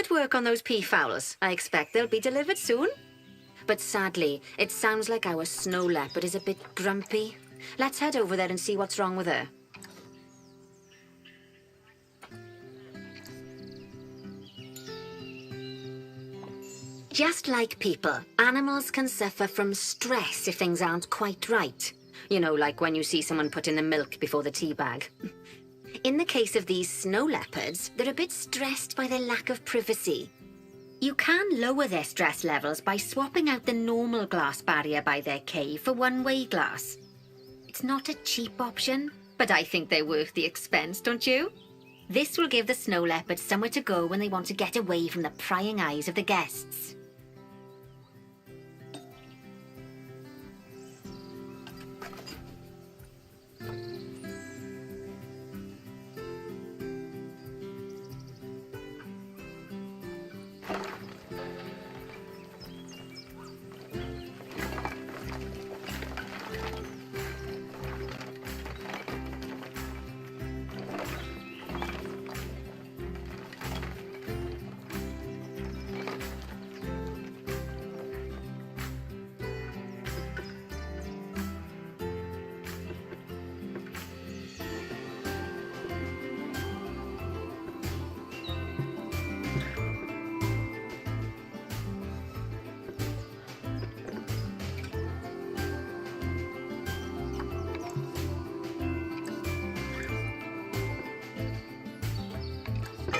at work on those peafowls. I expect they'll be delivered soon. But sadly, it sounds like our snow leopard is a bit grumpy. Let's head over there and see what's wrong with her. Just like people, animals can suffer from stress if things aren't quite right. You know, like when you see someone put in the milk before the tea bag. In the case of these snow leopards, they're a bit stressed by their lack of privacy. You can lower their stress levels by swapping out the normal glass barrier by their cave for one-way glass. It's not a cheap option, but I think they're worth the expense, don't you? This will give the snow leopards somewhere to go when they want to get away from the prying eyes of the guests.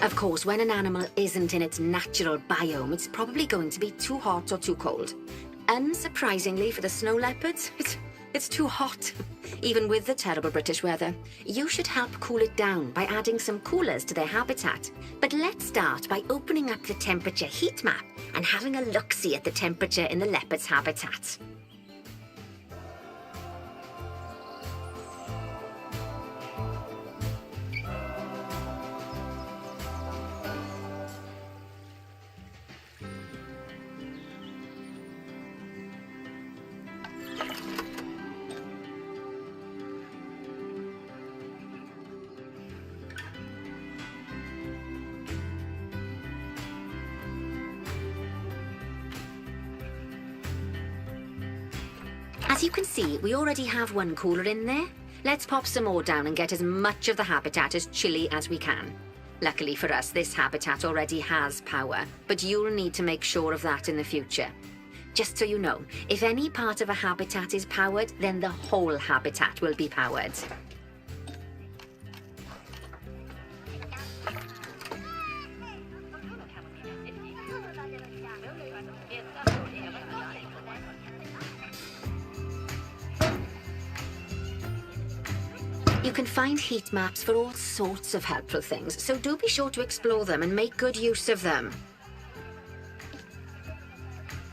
Of course, when an animal isn't in its natural biome, it's probably going to be too hot or too cold. Unsurprisingly for the snow leopards, it's too hot. Even with the terrible British weather, you should help cool it down by adding some coolers to their habitat. But let's start by opening up the temperature heat map and having a look-see at the temperature in the leopard's habitat. As you can see, we already have one cooler in there. Let's pop some more down and get as much of the habitat as chilly as we can. Luckily for us, this habitat already has power, but you'll need to make sure of that in the future. Just so you know, if any part of a habitat is powered, then the whole habitat will be powered. You can find heat maps for all sorts of helpful things, so do be sure to explore them and make good use of them.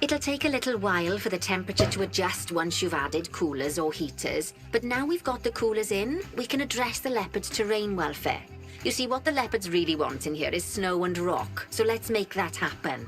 It'll take a little while for the temperature to adjust once you've added coolers or heaters, but now we've got the coolers in, we can address the leopard's terrain welfare. You see, what the leopards really want in here is snow and rock, so let's make that happen.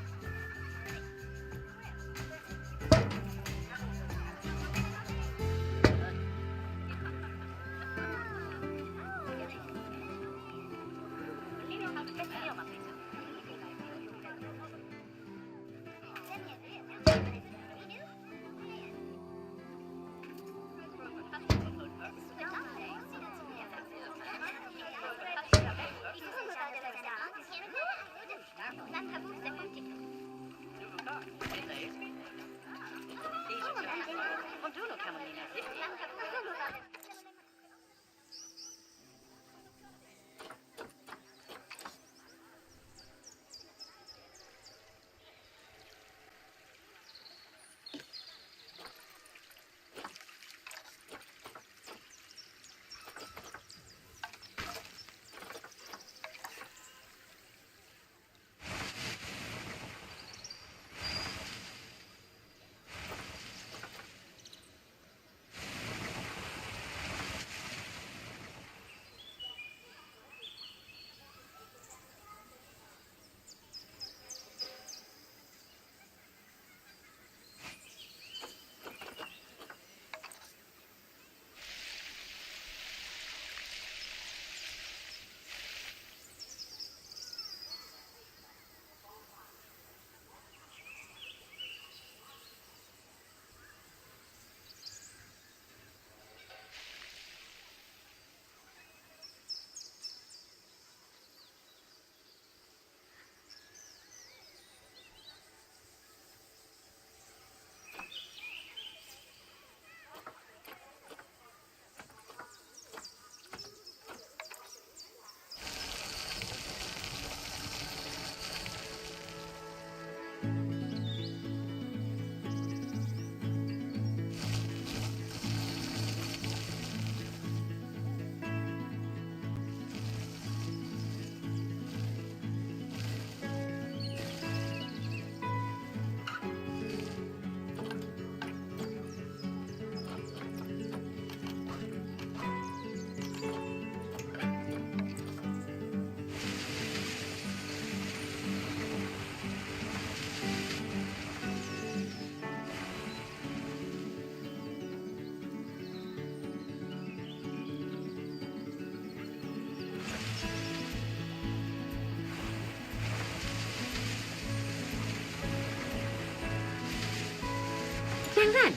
Now then,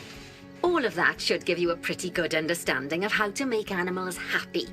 all of that should give you a pretty good understanding of how to make animals happy.